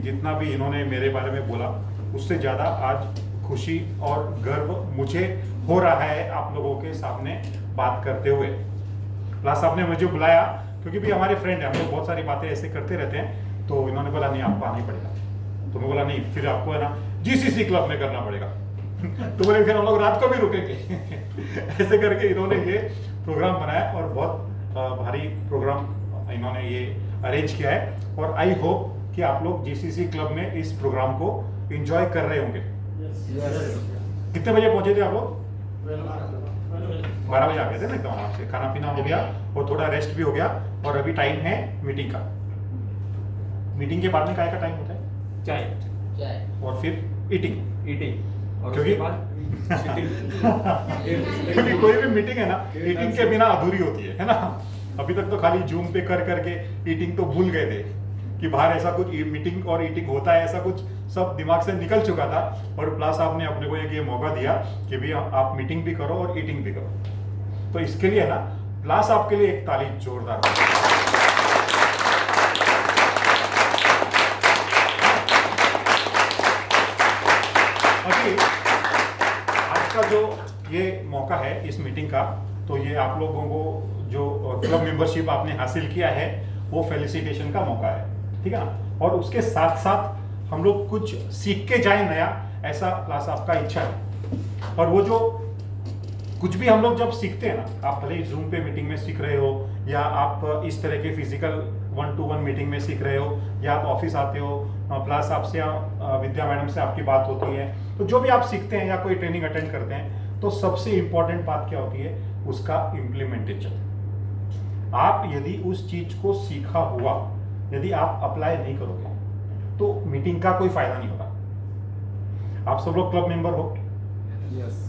जितना भी इन्होंने मेरे बारे में बोला उससे ज़्यादा आज खुशी और गर्व मुझे हो रहा है आप लोगों के सामने बात करते हुए। प्लस आपने मुझे बुलाया क्योंकि भी हमारे फ्रेंड हैं, हम लोग बहुत सारी बातें ऐसे करते रहते हैं, तो इन्होंने बोला नहीं आपको आना ही पड़ेगा। तो मैं बोला नहीं, फिर आपको है ना जीसीसी क्लब में करना पड़ेगा। तो बोले फिर हम लोग रात को भी रुकेंगे। ऐसे करके इन्होंने ये प्रोग्राम बनाया और बहुत भारी प्रोग्राम इन्होंने ये अरेंज किया है। और आई होप कि आप लोग जीसीसी क्लब में इस प्रोग्राम को एंजॉय कर रहे होंगे। कितने बजे पहुंचे थे आप लोग? 12 बजे आ गए थे ना एकदम आराम से, खाना पीना हो गया और थोड़ा रेस्ट भी हो गया। और अभी टाइम है मीटिंग का। मीटिंग के बाद में काय का टाइम होता है? चाय। और फिर ईटिंग और क्योंकि क्योंकि कोई भी मीटिंग है ना ईटिंग के बिना अधूरी होती है ना। अभी तक तो खाली जूम पे कर करके ईटिंग तो भूल गए थे कि बाहर ऐसा कुछ मीटिंग और ईटिंग होता है, ऐसा कुछ सब दिमाग से निकल चुका था। और प्लस आपने अपने को एक ये मौका दिया कि भी आप मीटिंग भी करो और ईटिंग भी करो, तो इसके लिए ना प्लस आपके लिए एक ताली जोरदार। अभी आज का जो ये मौका है इस मीटिंग का, तो ये आप लोगों को जो क्लब मेंबरशिप आपने हासिल किया है वो फेलिसिटेशन का मौका है, ठीक है ना। और उसके साथ साथ हम लोग कुछ सीख के जाए नया, ऐसा क्लास आपका इच्छा है। और वो जो कुछ भी हम लोग जब सीखते हैं ना, आप भले जूम पे मीटिंग में सीख रहे हो या आप इस तरह के फिजिकल 1-to-1 मीटिंग में सीख रहे हो या आप ऑफिस आते हो, प्लस आपसे विद्या मैडम से आपकी बात होती है, तो जो भी आप सीखते हैं या कोई ट्रेनिंग अटेंड करते हैं, तो सबसे इंपॉर्टेंट बात क्या होती है? उसका इम्प्लीमेंटेशन। आप यदि उस चीज को सीखा हुआ यदि आप अप्लाई नहीं करोगे तो मीटिंग का कोई फायदा नहीं होगा। आप सब लोग क्लब मेंबर हो। यस।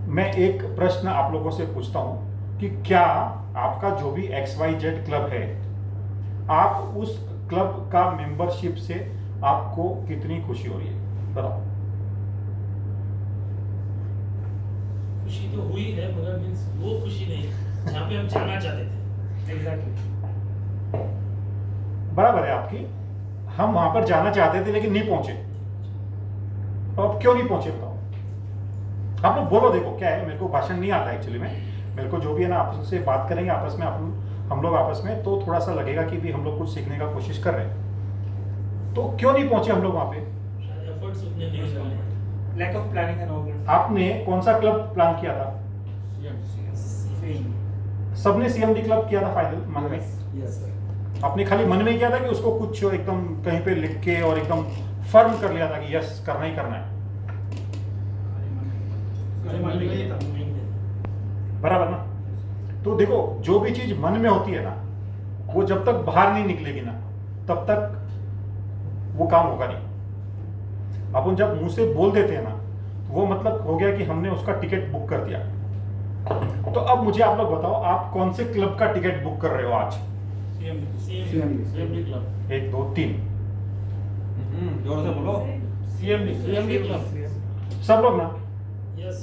मैं एक प्रश्न आप लोगों से पूछता हूं कि क्या आपका जो भी XYZ क्लब है, आप उस क्लब का मेंबरशिप से आपको कितनी खुशी हो रही है? बताओ। खुशी तो हुई है मगर मींस वो खुशी नहीं जहाँ पे हम जाना चाहते थे। एग्जैक्टली बराबर है आपकी। हम वहां पर जाना चाहते थे लेकिन नहीं पहुंचे। तो अब क्यों नहीं पहुंचे बताओ? आप लोग बोलो। देखो क्या है, मेरे को भाषण नहीं आता एक्चुअली में। मेरे को जो भी है ना आपस से बात करेंगे आपस में, हम लोग आपस में, तो थोड़ा सा लगेगा कि भी हम लोग कुछ सीखने का कोशिश कर रहे हैं। तो क्यों नहीं पहुंचे हम लोग वहां पे? शायद एफर्ट्स उतने नहीं लगाए। Lack of planning and all. आपने कौन सा क्लब प्लान किया था? सबने CMD क्लब किया था फाइनल मन में? यस। आपने खाली मन में किया था कि उसको कुछ एकदम कहीं पे लिख के और एकदम फर्म कर लिया था कि यस करना ही करना है? बराबर ना। तो देखो जो भी चीज मन में होती है ना, वो जब तक बाहर नहीं निकलेगी ना तब तक वो काम होगा नहीं। अपन जब मुंह से बोल देते हैं ना, वो मतलब हो गया कि हमने उसका टिकट बुक कर दिया। तो अब मुझे आप लोग बताओ, आप कौन से क्लब का टिकट बुक कर रहे हो आज? CMD club. 1 2 3 जोर से बोलो। CMD club. सब लोग ना? यस।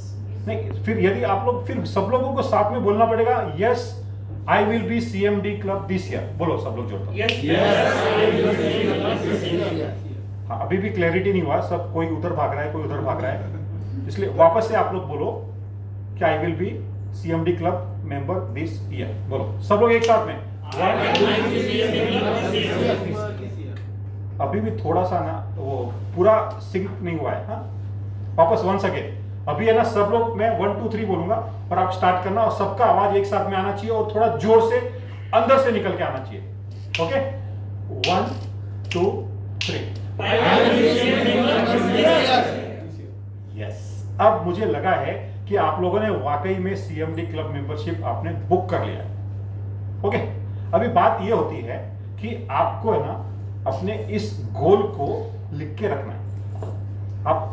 नहीं, फिर यदि आप लोग, फिर सब लोगों को साथ में बोलना पड़ेगा, yes I will be CMD club this year. बोलो सब लोग जोड़कर। हाँ, अभी भी क्लैरिटी नहीं हुआ, सब कोई उधर भाग रहा है, कोई उधर भाग रहा है, इसलिए वापस से आप लोग बोलो कि I will be CMD club member this year. बोलो सब लोग एक साथ में। अभी भी थोड़ा सा ना वो पूरा सिंक नहीं हुआ है। हाँ, वापस वन अगेन। अभी है ना सब लोग, मैं 1 2 3 बोलूंगा और आप स्टार्ट करना, और सबका आवाज एक साथ में आना चाहिए और थोड़ा जोर से अंदर से निकल के आना चाहिए। ओके, 1 2 3। यस। अब मुझे लगा है कि आप लोगों ने वाकई में CMD क्लब मेंबरशिप आपने बुक कर लिया है। ओके, अभी बात यह होती है कि आपको है ना अपने इस गोल को लिख के रखना है। आप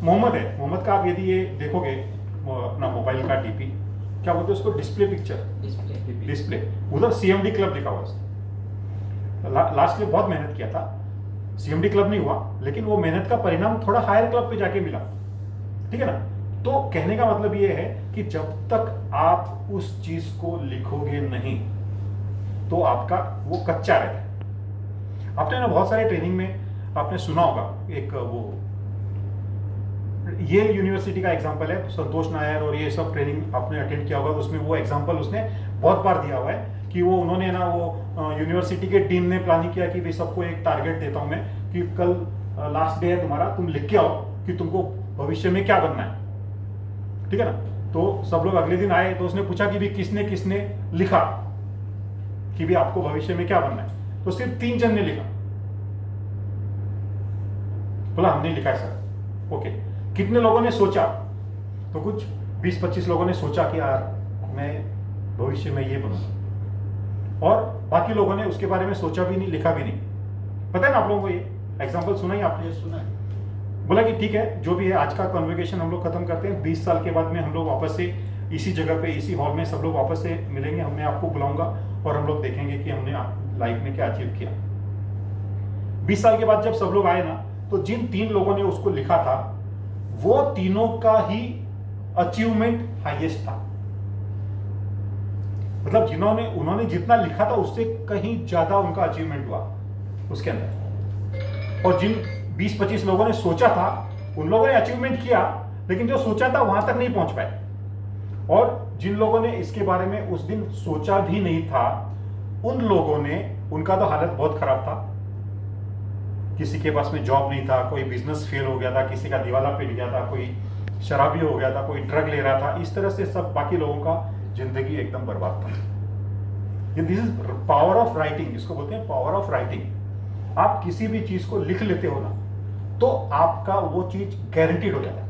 मोहम्मद है, मोहम्मद का आप यदि ये देखोगे अपना मोबाइल का DP, क्या बोलते हैं उसको, डिस्प्ले पिक्चर, डिस्प्ले, उधर CMD क्लब लिखा हुआ है। लास्ट में बहुत मेहनत किया था, CMD क्लब नहीं हुआ, लेकिन वो मेहनत का परिणाम थोड़ा हायर क्लब पे जाके मिला। ठीक है ना। तो कहने का मतलब ये है कि जब तक आप उस चीज को लिखोगे नहीं तो आपका वो कच्चा रहता है। आपने ना बहुत सारे ट्रेनिंग में आपने सुना होगा एक वो ये यूनिवर्सिटी का एग्जांपल है, संतोष नायर और ये सब ट्रेनिंग आपने अटेंड किया होगा, तो उसमें वो एग्जांपल उसने बहुत बार दिया हुआ है कि वो उन्होंने ना वो यूनिवर्सिटी के डीन ने प्लानिंग किया कि भाई सबको एक टारगेट देता हूं मैं कि कल लास्ट डे है तुम्हारा, तुम लिख के आओ कि तुमको भविष्य में क्या बनना है, ठीक है ना। तो सब लोग अगले दिन आए तो उसने पूछा कि भाई किसने किसने लिखा कि भाई आपको भविष्य में क्या बनना है, तो सिर्फ 3 जन ने लिखा। बोला हमने लिखा है सर। ओके, कितने लोगों ने सोचा? तो कुछ 20-25 लोगों ने सोचा कि यार मैं भविष्य में ये बनूंगा, और बाकी लोगों ने उसके बारे में सोचा भी नहीं, लिखा भी नहीं। पता है ना आप लोगों को, ये एग्जांपल सुना ही आपने? सुना है। बोला कि ठीक है, जो भी है आज का कन्वर्सेशन हम लोग खत्म करते हैं, 20 साल के बाद में हम लोग वापस से इसी जगह पे इसी हॉल में सब लोग वापस से मिलेंगे, मैं आपको बुलाऊंगा और हम लोग देखेंगे कि हमने लाइफ में क्या अचीव किया। 20 साल के बाद जब सब लोग आए ना, तो जिन 3 लोगों ने उसको लिखा था वो तीनों का ही अचीवमेंट हाईएस्ट था। मतलब उन्होंने जितना लिखा था उससे कहीं ज्यादा उनका अचीवमेंट हुआ उसके अंदर। और जिन 20-25 लोगों ने सोचा था उन लोगों ने अचीवमेंट किया, लेकिन जो सोचा था वहां तक नहीं पहुंच पाए। और जिन लोगों ने इसके बारे में उस दिन सोचा भी नहीं था, उन लोगों ने, उनका तो हालत बहुत खराब था। किसी के पास में जॉब नहीं था, कोई बिजनेस फेल हो गया था, किसी का दिवाला पीट गया था, कोई शराबी हो गया था, कोई ड्रग ले रहा था। इस तरह से सब बाकी लोगों का जिंदगी एकदम बर्बाद था। ये this is power of writing, इसको बोलते हैं पावर ऑफ राइटिंग। आप किसी भी चीज को लिख लेते हो ना, तो आपका वो चीज गारंटीड हो जाता है।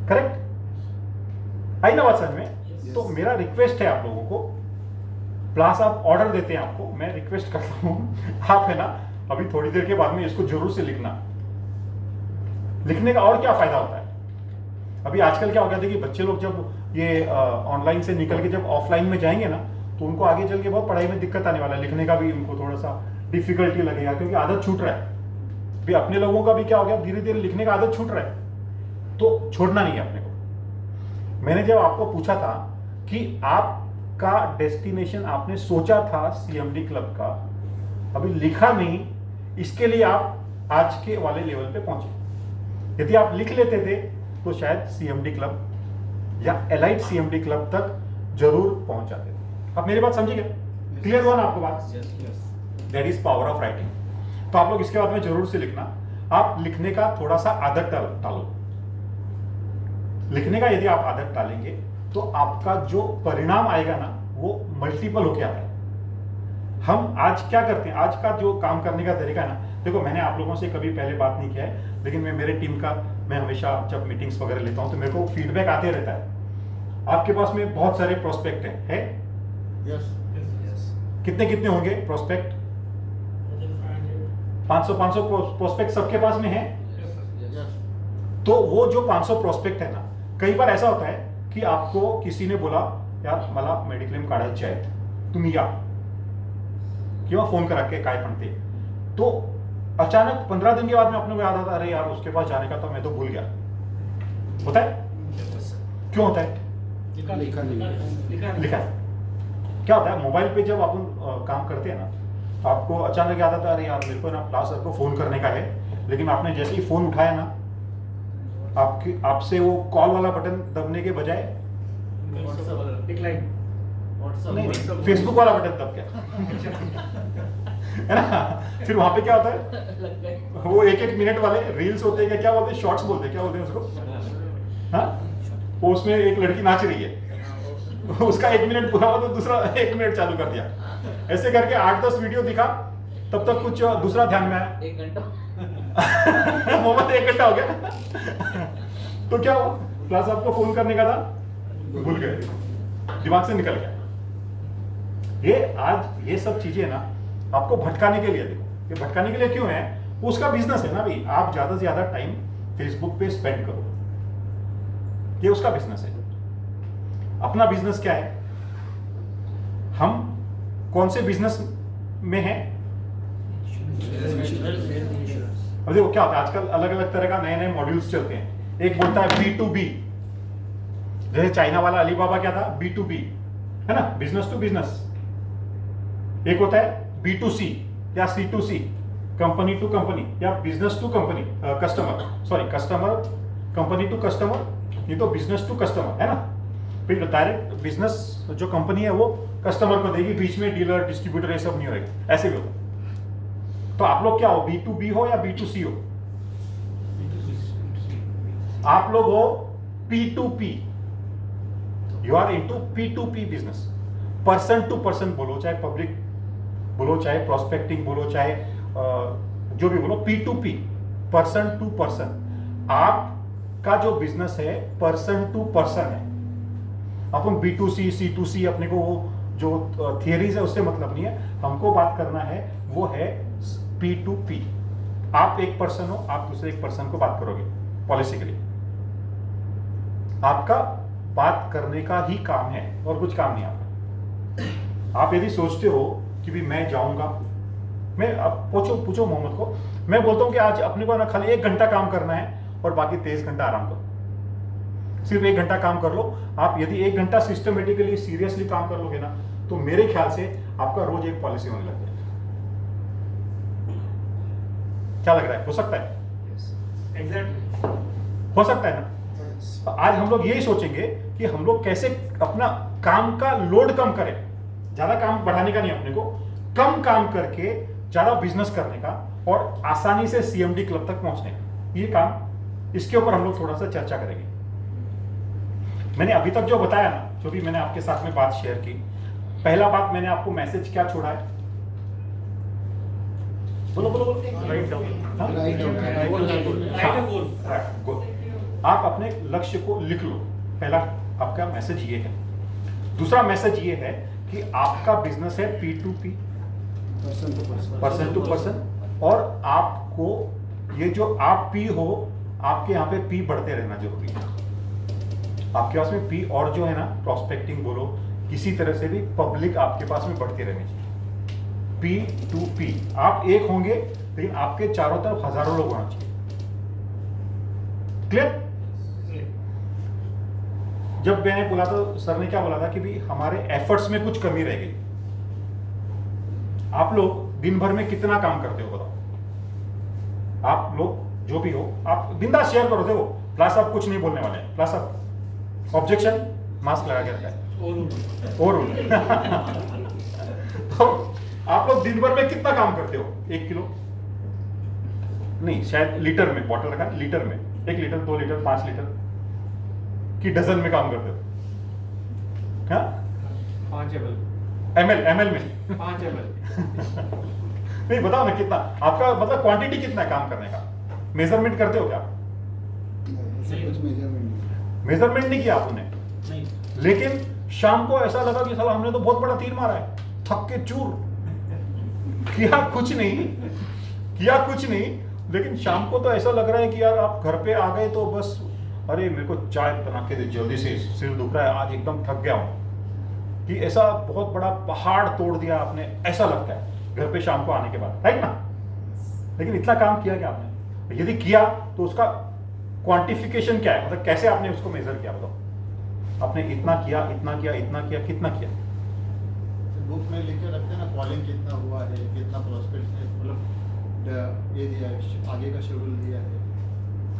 करेक्ट? आई ना बात समझ में? तो मेरा रिक्वेस्ट है आप लोगों को, प्लस आप ऑर्डर देते हैं आपको, मैं रिक्वेस्ट करता हूं आप है ना अभी थोड़ी देर के बाद में इसको जरूर से लिखना। लिखने का और क्या फायदा होता है? अभी आजकल क्या हो गया था कि बच्चे लोग जब ये ऑनलाइन से निकल के जब ऑफलाइन में जाएंगे ना, तो उनको आगे चल के बहुत पढ़ाई में दिक्कत आने वाला है। लिखने का भी उनको थोड़ा सा डिफिकल्टी लगेगा, क्योंकि आदत छूट रहा है। भी अपने लोगों का भी क्या हो गया, धीरे धीरे लिखने का आदत छूट रहा है, तो छोड़ना नहीं है अपने को। मैंने जब आपको पूछा था कि आपका डेस्टिनेशन आपने सोचा था सीएमडी क्लब का, अभी लिखा नहीं, इसके लिए आप आज के वाले लेवल पे पहुंचे। यदि आप लिख लेते थे तो शायद सीएमडी क्लब या एलाइट सीएमडी क्लब तक जरूर पहुंच जाते थे। आप मेरी बात समझिए? क्लियर हुआ ना आपको बात? That is power of writing. तो आप लोग इसके बाद में जरूर से लिखना। आप लिखने का थोड़ा सा आदत डालो। लिखने का यदि आप आदत डालेंगे तो आपका जो परिणाम आएगा ना, वो मल्टीपल होके आता है। हम आज क्या करते हैं, आज का जो काम करने का तरीका है ना, देखो मैंने आप लोगों से कभी पहले बात नहीं किया है, लेकिन मैं मेरे टीम का, मैं हमेशा जब मीटिंग्स वगैरह लेता हूं तो मेरे को फीडबैक आते रहता है। आपके पास में बहुत सारे प्रोस्पेक्ट है? यस। कितने कितने होंगे प्रोस्पेक्ट? 500 प्रोस्पेक्ट सबके पास में है। तो वो जो 500 प्रोस्पेक्ट है ना, कई बार ऐसा होता है कि आपको किसी ने बोला यार मला मेडिक्लेम काढायचे आहेत, तुम्ही या, किंवा फोन करा के काय म्हणते, तो अचानक 15 दिन के बाद में अपने को याद आता, अरे यार उसके पास जाने का था, मैं तो भूल गया। होता है? क्यों होता है? लिखा है। क्या होता है, मोबाइल पे जब अपन काम करते हैं ना, आपको अचानक याद आता है, अरे यार मेरे को ना प्लास सर को फोन करने का है, लेकिन आपने जैसे ही फोन उठाया ना, आपसे वो कॉल वाला बटन दबने के बजाय फेसबुक वाला बटन दब गया है ना। फिर वहां पे क्या होता है, वो 1-1 मिनट वाले रील्स होते हैं, क्या बोलते हैं, शॉर्ट्स बोलते हैं, क्या बोलते हैं उसको, हाँ, वो उसमें एक लड़की नाच रही है, उसका 1 मिनट पूरा हुआ तो दूसरा 1 मिनट चालू कर दिया। ऐसे करके 8-10 वीडियो दिखा, तब तक कुछ दूसरा ध्यान में आया, 1 घंटा मोहम्मद 1 घंटा हो गया। तो क्या हुआ, प्लस आपको फोन करने का था, भूल गए, दिमाग से निकल गया। ये सब चीजें ना आपको भटकाने के लिए, देखो ये भटकाने के लिए क्यों है, वो उसका बिजनेस है ना भाई। आप ज्यादा से ज्यादा टाइम फेसबुक पे स्पेंड करो, ये उसका बिजनेस है। अपना बिजनेस क्या है, हम कौन से बिजनेस में हैं? अब देखो क्या होता है, आजकल अलग अलग तरह का नए मॉड्यूल्स चलते हैं। एक बोलता है B2B, जैसे चाइना वाला अलीबाबा क्या था, B2B है ना, बिजनेस टू बिजनेस। एक होता है B2C या C2C, कंपनी टू कंपनी या business to company customer, sorry customer company to customer, ये तो बिजनेस टू कस्टमर है ना। फिर डायरेक्ट बिजनेस जो कंपनी है वो कस्टमर को देगी, बीच में डीलर डिस्ट्रीब्यूटर ये सब नहीं रहेगा, ऐसे भी होता। तो आप लोग क्या हो, B2B हो या B2C हो? आप लोग हो P2P, you are into P2P business, person to person बोलो, चाहे पब्लिक बोलो, चाहे प्रोस्पेक्टिंग बोलो, चाहे जो भी बोलो, P2P, पर्सन टू पर्सन। आपका जो बिजनेस है पर्सन टू पर्सन है। अपन B2C C2C अपने को वो जो थियरीज है उससे मतलब नहीं है, हमको बात करना है वो है P2P। आप एक पर्सन हो, आप दूसरे एक पर्सन को बात करोगे पॉलिसी के लिए, आपका बात करने का ही काम है और कुछ काम नहीं आपका। आप यदि सोचते हो कि भी मैं जाऊंगा, मैं अब पूछो मोहम्मद को, मैं बोलता हूं कि आज अपने को ना खाली 1 घंटा काम करना है और बाकी 23 घंटा आराम करो, सिर्फ 1 घंटा काम कर लो। आप यदि 1 घंटा सिस्टमेटिकली सीरियसली काम कर लोगे ना, तो मेरे ख्याल से आपका रोज एक पॉलिसी होने लग जाएगी। क्या लग रहा है, हो सकता है? एग्जैक्टली हो सकता है ना। तो आज हम लोग यही सोचेंगे कि हम लोग कैसे अपना काम का लोड कम करें, ज्यादा काम बढ़ाने का नहीं, अपने को कम काम करके ज्यादा बिजनेस करने का और आसानी से CMD क्लब तक पहुंचने का, ये काम, इसके ऊपर हम लोग थोड़ा सा चर्चा करेंगे। मैंने अभी तक जो बताया ना, जो भी मैंने आपके साथ में बात शेयर की, पहला बात मैंने आपको मैसेज क्या छोड़ा है, बोलो बोलो बोलो। राइट डाउन, हाँ? राइट अ गोल। गोल। आप अपने लक्ष्य को लिख लो, पहला आपका मैसेज ये है। दूसरा मैसेज ये है कि आपका बिजनेस है P2P, पर्सन टू पर्सन, और आपको ये जो आप P हो, आपके यहाँ पे P बढ़ते रहना जरूरी है। आपके पास में P और जो है ना, प्रोस्पेक्टिंग बोलो, किसी तरह से भी पब्लिक आपके पास में बढ़ती रहनी चाहिए। P2P, आप एक होंगे लेकिन आपके चारों तरफ हजारों लोग होना चाहिए। क्लियर? जब मैंने बोला था, सर ने क्या बोला था कि भी हमारे एफर्ट्स में कुछ कमी रह गई। आप लोग दिन भर में कितना काम करते हो बताओ? आप लोग जो भी हो, आप बिंदास शेयर करो। देखो प्लस आप कुछ नहीं बोलने वाले हैं, प्लस आप ऑब्जेक्शन मास्क लगा के रखा है और तो आप लोग दिन भर में कितना काम करते हो? 1 किलो नहीं, शायद लीटर में, बॉटल रखा लीटर में, 1 लीटर 2 लीटर 5 लीटर कि डजन में काम करते हो? हाँ, 5 ml में 5 ml। नहीं बताओ ना कितना आपका, मतलब क्वांटिटी कितना है काम करने का? मेजरमेंट करते हो क्या? मेजरमेंट नहीं किया आपने, नहीं, लेकिन शाम को ऐसा लगा कि साला हमने तो बहुत बड़ा तीर मारा है, थक के चूर, किया कुछ नहीं, लेकिन शाम को तो ऐसा लग रहा है कि यार आप घर पे आ गए तो बस, अरे मेरे को चाय बना के दे जल्दी से, सिर दुख रहा है, आज एकदम थक गया हूं, कि ऐसा बहुत बड़ा पहाड़ तोड़ दिया आपने, ऐसा लगता है घर पे शाम को आने के बाद, राइट ना? लेकिन इतना काम किया क्या आपने? यदि किया तो उसका क्वांटिफिकेशन क्या है, मतलब कैसे आपने उसको मेजर किया? बताओ, आपने इतना किया, कितना किया? बुक में लिख के रखते हैं ना, कॉलिंग कितना हुआ है, कितना प्रोस्पेक्ट है, मतलब ये दिया है, आगे का शेड्यूल दिया है,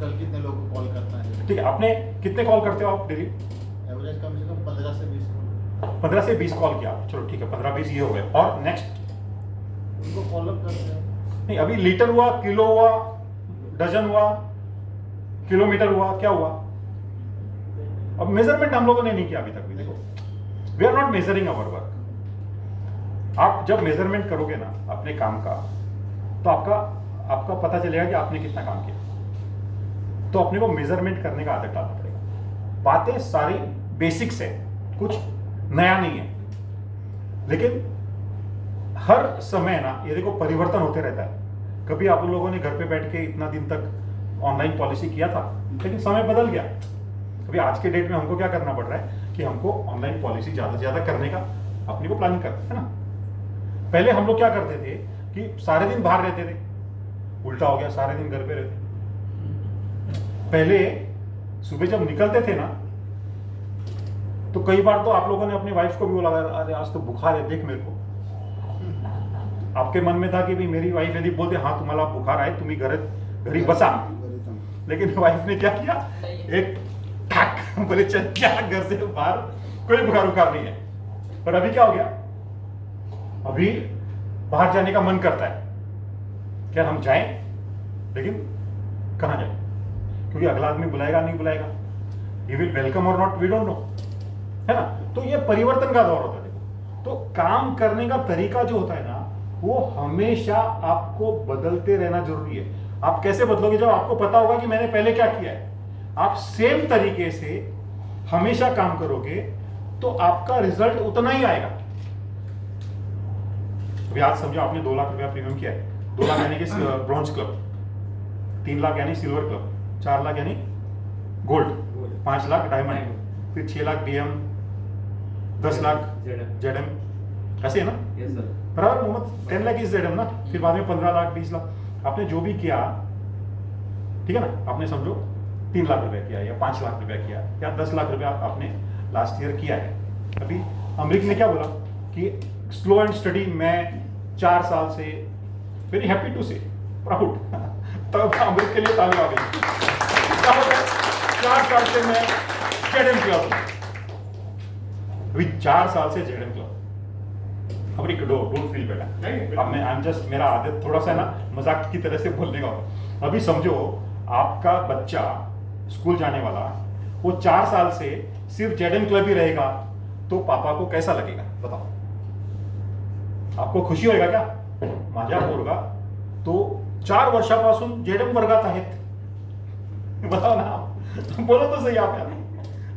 कल कितने लोगों को कॉल करना है। ठीक है, आपने कितने कॉल करते हो आप डेली? एवरेज कम से कम 15 से 20 कॉल। 15 से 20 कॉल किया, चलो ठीक है, 15-20 ये हो गए, और नेक्स्ट? उनको फॉलोअप करते हैं। नहीं, अभी लीटर हुआ, किलो हुआ, डजन हुआ, किलोमीटर हुआ, क्या हुआ? अब मेजरमेंट हम लोगों ने नहीं किया अभी तक भी। देखो, we are not measuring our work. आप जब मेजरमेंट करोगे ना अपने काम का, तो आपका पता चलेगा कि आपने कितना काम किया। तो अपने को मेजरमेंट करने का आदत डालना पड़ेगा। बातें सारी बेसिक्स है, कुछ नया नहीं है, लेकिन हर समय ना ये देखो परिवर्तन होते रहता है। कभी आप लोगों ने घर पे बैठ के इतना दिन तक ऑनलाइन पॉलिसी किया था, लेकिन समय बदल गया। अभी आज के डेट में हमको क्या करना पड़ रहा है कि हमको ऑनलाइन पॉलिसी ज्यादा से ज्यादा करने का अपने को प्लानिंग करना है ना। पहले हम लोग क्या करते थे कि सारे दिन बाहर रहते थे, उल्टा हो गया, सारे दिन घर पे रहते। पहले सुबह जब निकलते थे ना, तो कई बार तो आप लोगों ने अपनी वाइफ को भी बोला, अरे आज तो बुखार है, देख मेरे को। आपके मन में था कि भाई मेरी वाइफ यदि बोलते हाँ तुम्हाला बुखार आहे तुम्ही घरी बसा, लेकिन वाइफ ने क्या किया, एक ठाक बोले चल क्या घर से बाहर, कोई बुखार उखार नहीं है। पर अभी क्या हो गया, अभी बाहर जाने का मन करता है, क्या हम जाएं, लेकिन कहां जाएं, क्योंकि अगला आदमी बुलाएगा नहीं बुलाएगा, ही विल वेलकम और नॉट वी डोंट नो, है ना। तो ये परिवर्तन का दौर होता है। देखो तो काम करने का तरीका जो होता है ना, वो हमेशा आपको बदलते रहना जरूरी है। आप कैसे बदलोगे, जब आपको पता होगा कि मैंने पहले क्या किया है। आप सेम तरीके से हमेशा काम करोगे तो आपका रिजल्ट उतना ही आएगा। अभी आज समझो आपने 2 लाख रुपया प्रीमियम किया है, 2 लाख यानी कि ब्रॉन्ज क्लब, 3 लाख यानी सिल्वर क्लब, 4 लाख यानी गोल्ड, 5 लाख डायमंड, फिर 6 लाख DM, 10 लाख जेडएम, ऐसे है ना। Yes sir. बराबर मोहम्मद, 10 लाख इज जेडएम ना, फिर बाद में 15 लाख 20 लाख आपने जो भी किया, ठीक है ना। आपने समझो 3 लाख रुपया किया या 5 लाख रुपया किया या 10 लाख रुपया आपने लास्ट ईयर किया है। अभी अमरीक ने क्या बोला कि स्लो एंड स्टडी, मैं 4 साल से, वेरी हैप्पी टू से, प्राउड, तब अमरीक के लिए ताली आ गई। 4 साल से मैं जेडएम क्लब, अभी 4 साल से जेडएम क्लब। अमरीक डोंट फील बेटा, अब मैं आई एम जस्ट, मेरा आदत थोड़ा सा ना मजाक की तरह से बोलने का होता। अभी समझो आपका बच्चा स्कूल जाने वाला, वो 4 साल से सिर्फ जेडएम क्लब ही रहेगा, तो पापा को कैसा लगेगा बताओ। आपको खुशी होएगा क्या, माझ्या पोरगा तो 4 वर्षापासून जेडएम वर्गात आहेत, बताओ ना, बोलो तो सही आप यार।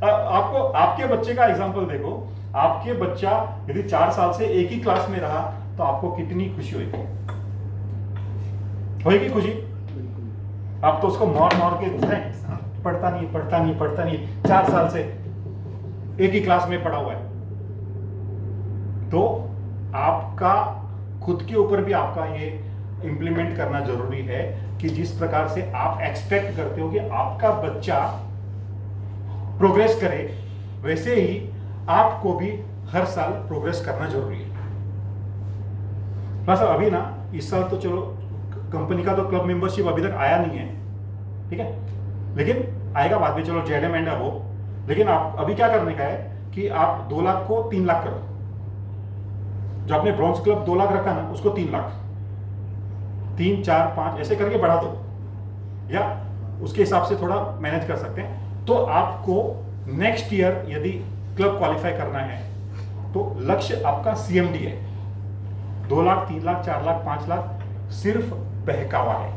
आपको आपके बच्चे का एग्जांपल देखो, आपके बच्चा यदि 4 साल से एक ही क्लास में रहा तो आपको कितनी खुशी होगी खुशी। आप तो उसको मार के पढ़ता नहीं, 4 साल से एक ही क्लास में पढ़ा हुआ है। तो आपका खुद के ऊपर भी आपका ये इंप्लीमेंट करना जरूरी है कि जिस प्रकार से आप एक्सपेक्ट करते हो कि आपका बच्चा प्रोग्रेस करे, वैसे ही आपको भी हर साल प्रोग्रेस करना जरूरी है। बस अभी ना इस साल तो चलो कंपनी का तो क्लब मेंबरशिप अभी तक आया नहीं है, ठीक है, लेकिन आएगा बाद में, चलो जेडएम एंड अबो। लेकिन आप अभी क्या करने का है कि आप 2 लाख को 3 लाख करो। जो आपने ब्रॉन्ज क्लब 2 लाख रखा ना, उसको 3 लाख, 3, 4, 5 ऐसे करके बढ़ा दो, या उसके हिसाब से थोड़ा मैनेज कर सकते हैं। तो आपको नेक्स्ट ईयर यदि क्लब क्वालिफाई करना है तो लक्ष्य आपका CMD है। 2 लाख, 3 लाख, 4 लाख, 5 लाख सिर्फ बहकावा है,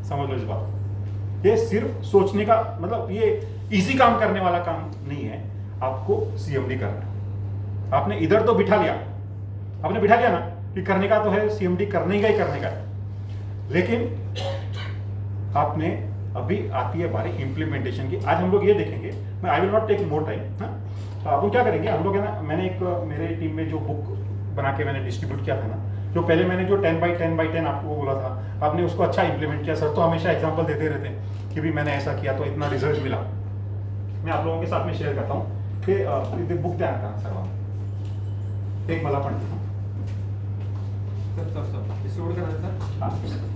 समझ लो इस बात। ये सिर्फ सोचने का मतलब, ये इजी काम करने वाला काम नहीं है। आपको CMD करना है। आपने इधर तो बिठा लिया, आपने बिठा लिया ना कि करने का तो है, CMD करने का ही करने का है, लेकिन आपने अभी आती है बारी इंप्लीमेंटेशन की। आज हम लोग ये देखेंगे, मैं I will not take more time. अब हम क्या करेंगे, हम लोग है ना, मैंने एक मेरे टीम में जो बुक बना के मैंने डिस्ट्रीब्यूट किया था ना, जो पहले मैंने जो 10x10x10 आपको बोला था, आपने उसको अच्छा इंप्लीमेंट किया। सर तो हमेशा एग्जांपल देते रहते हैं कि भी मैंने ऐसा किया तो इतना रिजल्ट मिला। मैं आप लोगों के साथ में शेयर करता हूँ कि बुक द्या का सर्व एक मला पण सब डिस्ट्रीब्यूट करना सर।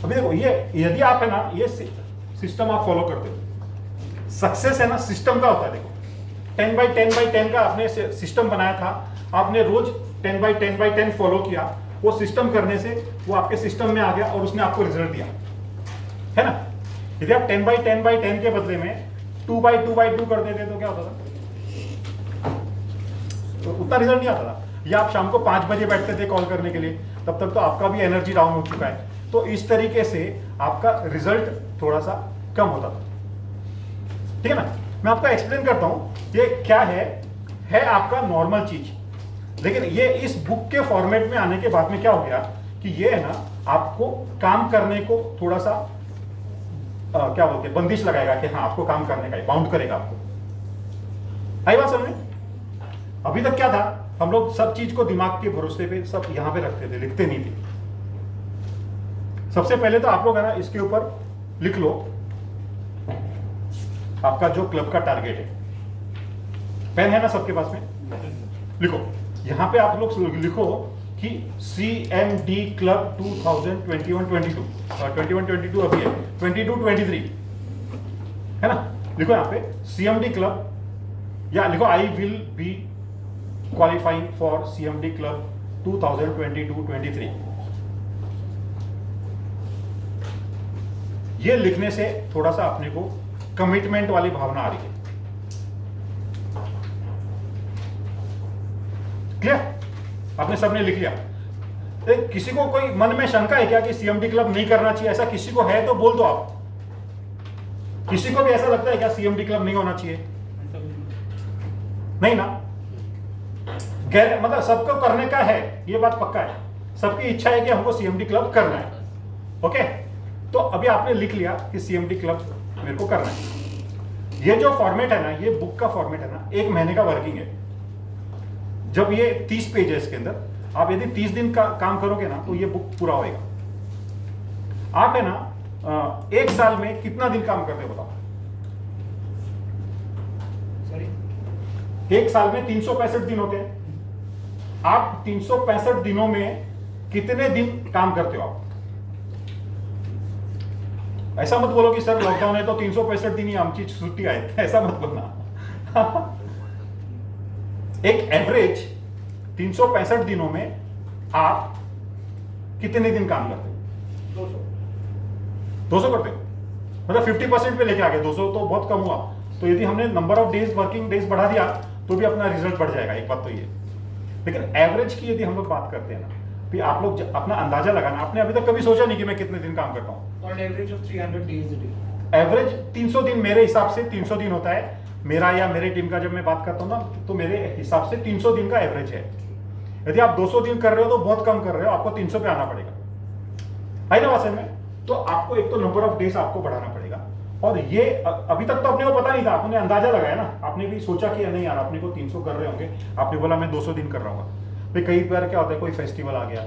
अभी देखो, ये यदि आप है ना, ये सिस्टम आप फॉलो करते हो, सक्सेस है ना सिस्टम का होता है। देखो 10x10x10 का आपने सिस्टम बनाया था, आपने रोज 10x10x10 फॉलो किया, वो सिस्टम करने से वो आपके सिस्टम में आ गया और उसने आपको रिजल्ट दिया, है ना। यदि आप 10x10x10 के बदले में 2x2x2 कर देते तो क्या होता था, तो उतना रिजल्ट नहीं आता था। या आप शाम को 5 बजे बैठते थे कॉल करने के लिए, तब तक तो आपका भी एनर्जी डाउन हो चुका है। तो इस तरीके से आपका रिजल्ट थोड़ा सा कम होता था, ठीक है ना। मैं आपको एक्सप्लेन करता हूं ये क्या है आपका नॉर्मल चीज, लेकिन ये इस बुक के फॉर्मेट में आने के बाद में क्या हो गया कि ये है ना, आपको काम करने को थोड़ा सा क्या बोलते हैं, बंदिश लगाएगा कि हाँ आपको काम करने का है, बाउंड करेगा आपको। आई बात समझ में। अभी तक क्या था, हम लोग सब चीज को दिमाग के भरोसे पे सब यहां पे रखते थे, लिखते नहीं थे। सबसे पहले तो आप लोग है ना, इसके ऊपर लिख लो आपका जो क्लब का टारगेट है। पेन है ना सबके पास में, लिखो। यहां पे आप लोग लिखो कि CMD क्लब 2021-22 21-22 अभी है 22-23 है ना। लिखो यहां पे CMD क्लब या लिखो I will be qualifying for CMD club 2022-23। ये लिखने से थोड़ा सा अपने को कमिटमेंट वाली भावना आ रही है। क्लियर? आपने सबने लिख लिया। किसी को कोई मन में शंका है क्या कि CMD क्लब नहीं करना चाहिए? ऐसा किसी को है तो बोल दो आप। किसी को भी ऐसा लगता है क्या CMD क्लब नहीं होना चाहिए? नहीं ना? मतलब सबको करने का है, ये बात पक्का है। सबकी इच्छा है कि हमको CMD क्लब करना है। ओके, तो अभी आपने लिख लिया कि CMD क्लब मेरे को करना है। ये जो फॉर्मेट है ना, ये बुक का फॉर्मेट है ना, 1 महीने का वर्किंग है। जब ये 30 पेज है इसके अंदर, आप यदि 30 दिन का काम करोगे ना तो ये बुक पूरा होएगा। आप है ना 1 साल में कितना दिन काम करते हो बताओ? सॉरी, 1 साल में 365 दिन होते हैं। आप 365 दिनों में कितने दिन काम करते हो आप? ऐसा मत बोलो कि सर लॉकडाउन है तो 365 दिन ही आमची छुट्टी आहे, ऐसा मत बोलना। एक एवरेज 365 दिनों में आप कितने दिन काम करते हो? 200 करते हो, मतलब 50% पे लेके आ गए। 200 तो बहुत कम हुआ। तो यदि हमने number of days working days बढ़ा दिया तो भी अपना रिजल्ट बढ़ जाएगा, एक बात तो ये। लेकिन एवरेज की यदि हम लोग बात करते हैं ना, फिर आप लोग अपना अंदाजा लगाना। आपने अभी तक कभी सोचा नहीं कि मैं कितने दिन काम करता हूं? On average of 300 days a day। Average 300 दिन मेरे हिसाब से 300 दिन होता है मेरा या मेरे टीम का। जब मैं बात करता हूं ना तो मेरे हिसाब से 300 दिन का एवरेज है। यदि आप 200 दिन कर रहे हो तो बहुत कम कर रहे हो, आपको 300 पे आना पड़ेगा, है ना वास्तव में। तो आपको एक तो नंबर ऑफ डेज आपको बढ़ाना पड़ेगा। और ये अभी तक तो अपने को पता नहीं था, आपने अंदाजा लगाया ना, आपने भी सोचा कि नहीं यार अपने को 300 कर रहे होंगे, आपने बोला मैं 200 दिन कर रहा हूँ। भाई कई बार क्या होता है, कोई फेस्टिवल आ गया,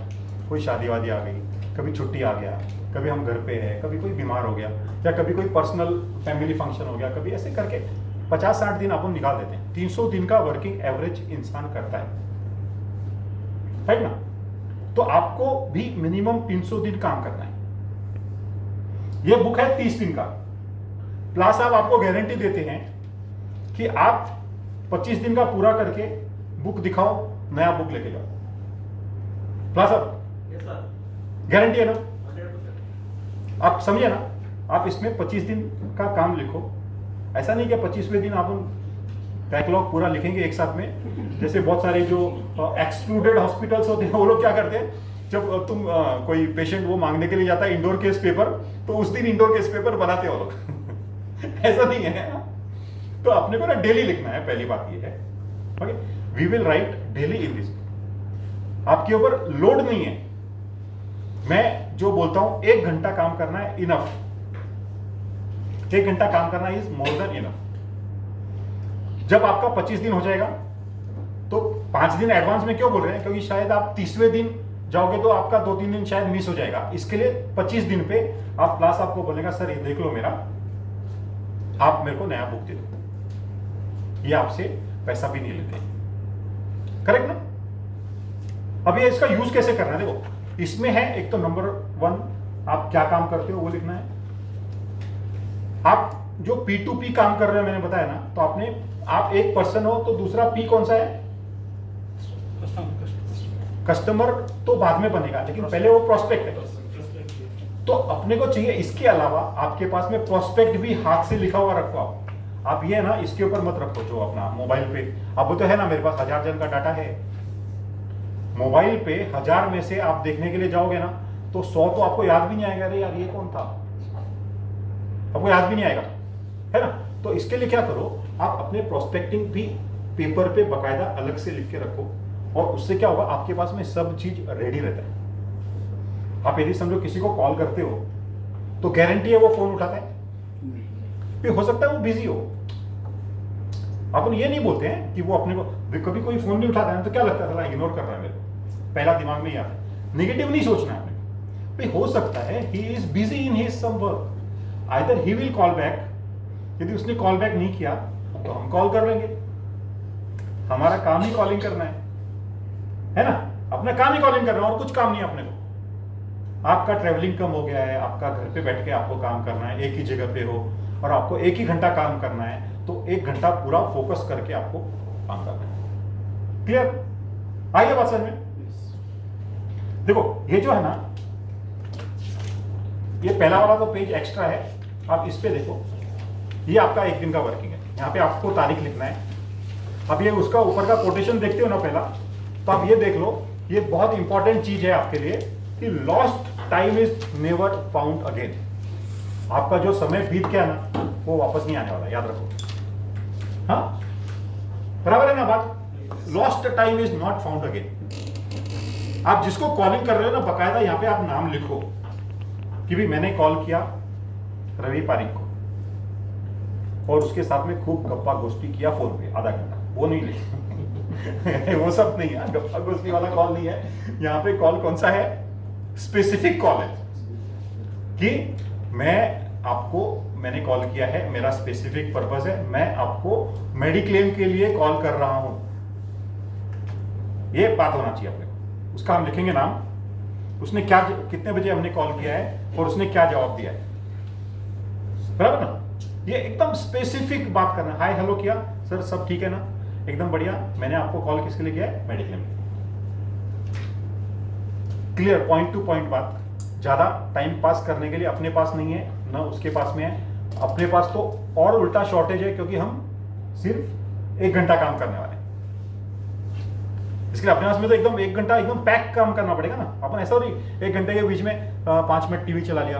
कोई शादी वादी आ गई, कभी छुट्टी आ गया, कभी हम घर पे हैं, कभी कोई बीमार हो गया, या कभी कोई पर्सनल फैमिली फंक्शन हो गया, कभी ऐसे करके 50-60 दिन अपन निकाल देते हैं। 300 दिन का वर्किंग एवरेज इंसान करता है ना। तो आपको भी मिनिमम 300 दिन काम करना है। ये बुक है 30 दिन का, प्लस आप आपको गारंटी देते हैं कि आप 25 दिन का पूरा करके बुक दिखाओ, नया बुक लेके जाओ। प्लस आप गारंटी है ना, आप समझे ना। आप इसमें 25 दिन का काम लिखो। ऐसा नहीं कि 25वें दिन आप बैकलॉग पूरा लिखेंगे एक साथ में। जैसे बहुत सारे जो एक्सक्लूडेड हॉस्पिटल्स होते हैं वो लोग क्या करते हैं, जब तुम कोई पेशेंट वो मांगने के लिए जाता है इंडोर केस पेपर, तो उस दिन इंडोर केस पेपर बनाते हो लोग। ऐसा नहीं है। तो अपने को ना डेली लिखना है, पहली बात ये है। Okay, we will write daily in this. आपके ऊपर लोड नहीं है। मैं जो बोलता हूं 1 घंटा काम करना है, इनफ। 1 घंटा काम करना इज मोर देन इनफ। जब आपका 25 दिन हो जाएगा तो 5 दिन एडवांस में क्यों बोल रहे हैं, क्योंकि शायद आप 30वें दिन जाओगे तो आपका 2-3 दिन शायद मिस हो जाएगा। इसके लिए 25 दिन पे आप क्लास आपको बोलेगा सर ये देख लो मेरा, आप मेरे को नया बुक दे दो। ये आपसे पैसा भी नहीं लेते, करेक्ट ना। अब ये इसका यूज कैसे करना है, देखो इसमें है एक तो नंबर 1 आप क्या काम करते हो वो लिखना है। आप जो P2P काम कर रहे हो मैंने बताया ना, तो आप एक पर्सन हो तो दूसरा P कौन सा है, कस्टमर तो बाद में बनेगा, लेकिन पहले वो प्रोस्पेक्ट है। तो अपने को चाहिए इसके अलावा आपके पास में प्रोस्पेक्ट भी हाथ से लिखा हुआ रखो। आप ये ना इसके ऊपर मत रखो जो अपना मोबाइल पे। अब तो है ना मेरे पास 1000 जन का डाटा है मोबाइल पे। 1000 में से आप देखने के लिए जाओगे ना तो 100 तो आपको याद भी नहीं आएगा, अरे यार ये कौन था, आपको याद भी नहीं आएगा, है ना। तो इसके लिए क्या करो, आप अपने प्रोस्पेक्टिंग भी पेपर पे बकायदा अलग से लिख के रखो, और उससे क्या होगा आपके पास में सब चीज रेडी रहता है। आप यदि समझो किसी को कॉल करते हो तो गारंटी है वो फोन उठाता है, फिर हो सकता है वो बिजी हो। अपन ये नहीं बोलते हैं कि वो अपने को, कभी कोई फोन नहीं उठाता है तो क्या लगता है इग्नोर कर रहा है मेरे को, पहला दिमाग में ही आता है। नेगेटिव नहीं सोचना है अपने, भाई हो सकता है he is busy in his some work, either he will call back. यदि उसने कॉल बैक नहीं किया तो हम कॉल कर लेंगे, हमारा काम ही कॉलिंग करना है ना। अपना काम ही कॉलिंग कर रहे हैं और कुछ काम नहीं है अपने को। आपका ट्रेवलिंग कम हो गया है, आपका घर पे बैठ के आपको काम करना है, एक ही जगह पे हो और आपको एक ही घंटा काम करना है, तो 1 घंटा पूरा फोकस करके आपको काम करना है। क्लियर? आइए बात समझ में। देखो ये जो है ना, ये पहला वाला तो पेज एक्स्ट्रा है, आप इस पे देखो, ये आपका 1 दिन का वर्किंग है। यहाँ पे आपको तारीख लिखना है। अब ये उसका ऊपर का कोटेशन देखते हो ना पहला, तो आप ये देख लो, ये बहुत इंपॉर्टेंट चीज है आपके लिए कि lost time is never found again. आपका जो समय बीत गया ना वो वापस नहीं आने वाला, याद रखो। हाँ, बराबर है ना बात? Lost time is not found again. आप जिसको कॉलिंग कर रहे हो ना, बकायदा यहाँ पे आप नाम लिखो कि भी मैंने कॉल किया रवि पारिक को और उसके साथ में खूब गप्पा गोष्ठी किया फोन पे आधा घंटा, वो नहीं लिखे। वो सब नहीं है, गप्पा गोष्ठी वाला कॉल नहीं है। यहाँ पे कॉल कौन सा है? स्पेसिफिक कॉल है कि मैंने कॉल किया है, मेरा स्पेसिफिक पर्पस है, मैं आपको मेडिक्लेम के लिए कॉल कर रहा हूं। ये बात होना चाहिए अपने को। उसका हम लिखेंगे नाम, उसने क्या, कितने बजे हमने कॉल किया है और उसने क्या जवाब दिया है, बराबर ना? ये एकदम स्पेसिफिक बात करना। हाय हेलो किया, सर सब ठीक है ना, एकदम बढ़िया, मैंने आपको कॉल किसके लिए किया है? Mediclaim. Clear, point two point बात। ज्यादा टाइम पास करने के लिए अपने पास नहीं है ना उसके पास में है। अपने पास तो और उल्टा शॉर्टेज है, क्योंकि हम सिर्फ 1 घंटा काम करने वाले हैं। इसके लिए अपने पास में तो एकदम 1 घंटा एकदम पैक काम करना पड़ेगा ना। अपन ऐसा नहीं 1 घंटे के बीच में 5 मिनट टीवी चला लिया,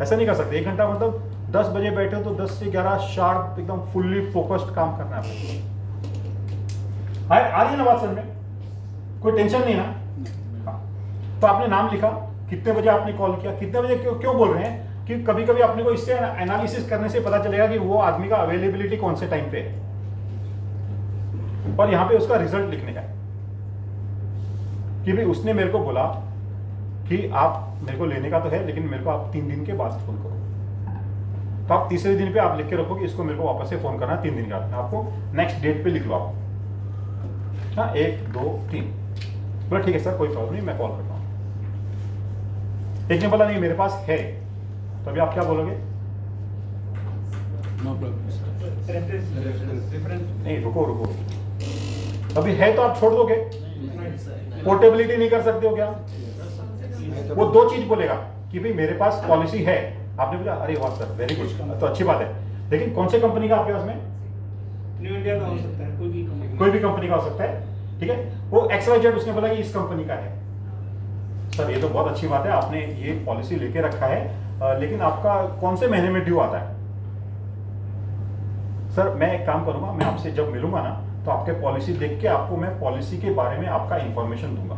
ऐसा नहीं कर सकते। 1 घंटा मतलब 10 बजे बैठे हो तो 10 से 11 शार्प एकदम फुल्ली फोकस्ड काम करना है। आ रही है ना बात समझ में? कोई टेंशन नहीं ना? हाँ। तो आपने नाम लिखा, कितने बजे आपने कॉल किया, कितने बजे, क्यों बोल रहे हैं कि कभी कभी अपने को इससे एनालिसिस करने से पता चलेगा कि वो आदमी का अवेलेबिलिटी कौन से टाइम पे है, और यहां पे उसका रिजल्ट लिखने का है कि भाई उसने मेरे को बोला कि आप मेरे को लेने का तो है, लेकिन मेरे को आप 3 दिन के बाद फोन करो। तो आप तीसरे दिन पे आप लिख के रखो कि इसको मेरे को वापस से फोन करना है 3 दिन के बाद। आपको नेक्स्ट डेट पे लिख लो आप। हाँ, 1 2 3 बोला ठीक है सर, कोई प्रॉब्लम नहीं, मैं कॉल करता हूँ। एक ने बोला नहीं मेरे पास है, तो अभी आप क्या बोलोगे? No problem. नहीं, रुको, अभी है तो आप छोड़ दोगे? पोर्टेबिलिटी नहीं कर सकते हो क्या? वो 2 चीज बोलेगा कि भाई मेरे पास पॉलिसी है। आपने बोला अरे वाह सर, वेरी गुड, तो अच्छी बात है, लेकिन कौन से कंपनी का आपके पास में? न्यू इंडिया का हो सकता है, कोई भी कंपनी का हो सकता है, ठीक है। वो XYZ उसने बोला कि इस कंपनी का है। सर ये तो बहुत अच्छी बात है, आपने ये पॉलिसी लेके रखा है, लेकिन आपका कौन से महीने में ड्यू आता है? सर मैं एक काम करूंगा, मैं आपसे जब मिलूंगा ना तो आपके पॉलिसी देख के आपको मैं पॉलिसी के बारे में आपका इंफॉर्मेशन दूंगा।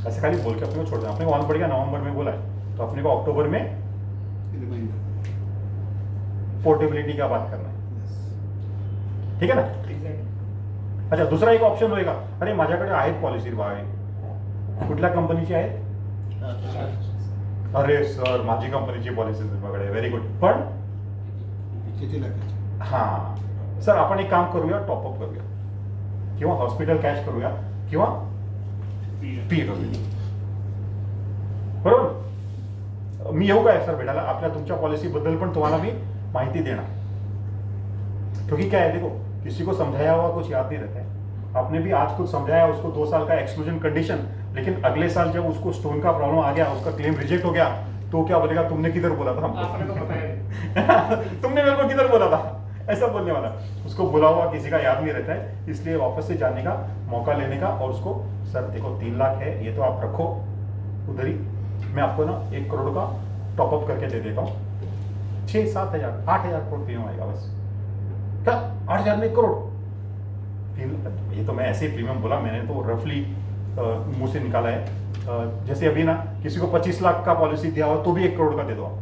ऐसे खाली बोल के अपने को छोड़ देना। अपने को मालूम पड़ेगा नवंबर में बोला है, तो अपने को अक्टूबर में पोर्टेबिलिटी का बात करना है, ठीक है ना? अच्छा, दूसरा एक ऑप्शन होएगा, अरे माझ्याकडे आहेत पॉलिसी भाई, कुठल्या कंपनीची आहे? अरे सर माझी कंपनीची पॉलिसी माझ्याकडे, व्हेरी गुड, पण किती लाखाची? हाँ सर आपण एक काम करूया, टॉपअप करूया किंवा हॉस्पिटल कॅश करूया किंवा पी करूया, बरोबर? मी येऊ काय सर भेटायला? आपल्या तुमच्या पॉलिसी बद्दल पण तुम्हाला मी माहिती देणार, क्योंकि क्या है देखो, किसी को समझाया हुआ कुछ याद नहीं रहता है। आपने भी आज कुछ समझाया उसको 2 साल का एक्सक्लूजन कंडीशन, लेकिन अगले साल जब उसको स्टोन का प्रॉब्लम आ गया, उसका क्लेम रिजेक्ट हो गया, तो क्या बोलेगा तुमने किधर बोला था हमको? आपने को पता है। तुमने मेरे को किधर बोला था, ऐसा बोलने वाला। उसको बोला हुआ किसी का याद नहीं रहता है, इसलिए वापस से जाने का मौका लेने का, और उसको सर देखो 3 लाख है, ये तो आप रखो उधर ही, मैं आपको ना 1 करोड़ का टॉपअप करके दे देता हूँ, 6-7 हजार 8 हजार करोड़ प्रीमियम आएगा बस। क्या 8 हजार में 1 करोड़? ये तो मैं ऐसे ही प्रीमियम बोला, मैंने तो रफली मुंह से निकाला है। जैसे अभी ना किसी को 25 लाख का पॉलिसी दिया हो तो भी 1 करोड़ का दे दो आप,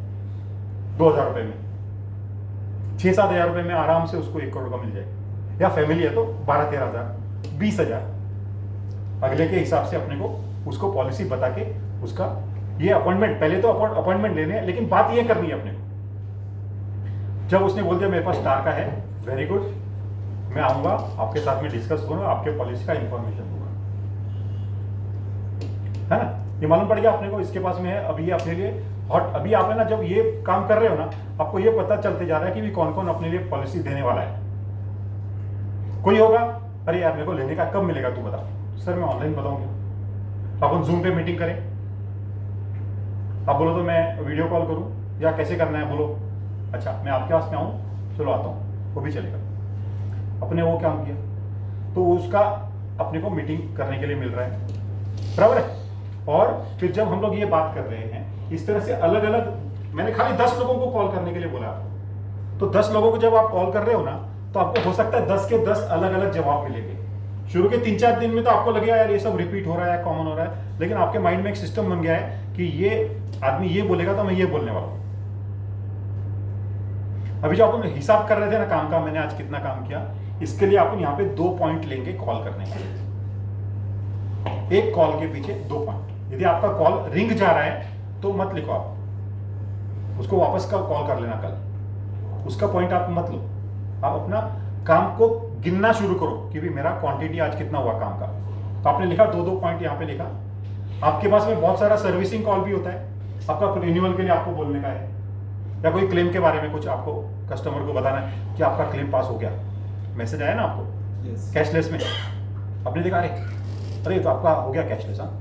2,000 रुपए में, 6-7 हजार रुपए में आराम से उसको 1 करोड़ का मिल जाए। या फैमिली है तो 12-13 हजार, 20 हजार, अगले के हिसाब से अपने को उसको पॉलिसी बता के उसका ये अपॉइंटमेंट, पहले तो अपॉइंटमेंट लेने हैं, लेकिन बात ये करनी है अपने को। जब उसने बोल दिया मेरे पास स्टार का है, वेरी गुड, मैं आऊंगा आपके साथ में डिस्कस करूंगा, आपके पॉलिसी का इंफॉर्मेशन दूंगा। है ना, ये मालूम पड़ गया अपने को इसके पास में है। अभी ये अपने लिए हॉट, अभी आप है ना जब ये काम कर रहे हो ना, आपको ये पता चलते जा रहा है कि भी कौन कौन अपने लिए पॉलिसी देने वाला है। कोई होगा, अरे यार मेरे को लेने का कब मिलेगा, तू बता। सर मैं ऑनलाइन बताऊंगा, अपन जूम पे मीटिंग करें, आप बोलो तो मैं वीडियो कॉल करूं, या कैसे करना है बोलो, अच्छा मैं आपके पास में आऊं, चलो आता हूं, वो भी चलेगा। अपने वो काम किया तो उसका अपने को मीटिंग करने के लिए मिल रहा है, बराबर है। और फिर जब हम लोग ये बात कर रहे हैं इस तरह से अलग अलग, मैंने खाली 10 लोगों को कॉल करने के लिए बोला आपको, तो 10 लोगों को जब आप कॉल कर रहे हो ना, तो आपको हो सकता है 10 के 10 अलग अलग जवाब मिलेंगे। शुरू के 3-4 दिन में तो आपको लगेगा यार ये सब रिपीट हो रहा है, कॉमन हो रहा है, लेकिन आपके माइंड में एक सिस्टम बन गया है कि ये आदमी ये बोलेगा तो मैं ये बोलने वाला हूं। अभी जो अपन हिसाब कर रहे थे ना काम का, मैंने आज कितना काम किया, इसके लिए अपन यहाँ पे 2 पॉइंट लेंगे कॉल करने के लिए। एक कॉल के पीछे 2 पॉइंट। यदि आपका कॉल रिंग जा रहा है तो मत लिखो, आप उसको वापस का कॉल कर लेना कल, उसका पॉइंट आप मत लो। आप अपना काम को गिनना शुरू करो कि भी मेरा क्वांटिटी आज कितना हुआ काम का। तो आपने लिखा 2-2 पॉइंट यहाँ पे लिखा। आपके पास में बहुत सारा सर्विसिंग कॉल भी होता है, आपका रिन्यूअल के लिए आपको बोलने का है, या कोई क्लेम के बारे में कुछ आपको कस्टमर को बताना है कि आपका क्लेम पास हो गया, मैसेज आया ना आपको कैशलेस में, आपने देखा अरे तो आपका हो गया कैशलेस। हाँ,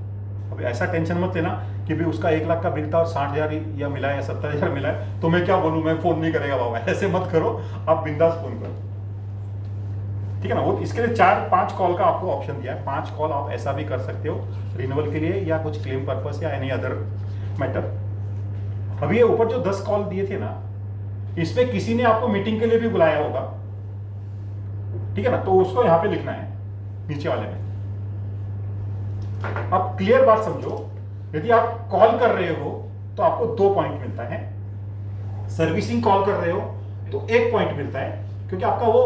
अभी ऐसा टेंशन मत लेना कि भी उसका 1 लाख का बिल था और 60,000 या मिला है या 70,000 मिला है, तो मैं क्या बोलूं, मैं फोन नहीं करेगा बाबा, ऐसे मत करो, आप बिंदास फोन करो, ठीक है ना। वो इसके लिए 4-5 कॉल का आपको ऑप्शन दिया है। 5 कॉल आप ऐसा भी कर सकते हो रिन्यूअल के लिए या कुछ क्लेम पर्पस या एनी अदर मैटर। अभी ये ऊपर जो 10 कॉल दिए थे ना, इसमें किसी ने आपको मीटिंग के लिए भी बुलाया होगा, ठीक है ना, तो उसको यहां पे लिखना है नीचे वाले में। आप क्लियर बात समझो, यदि आप कॉल कर रहे हो तो आपको 2 पॉइंट मिलता है, सर्विसिंग कॉल कर रहे हो तो 1 पॉइंट मिलता है, क्योंकि आपका वो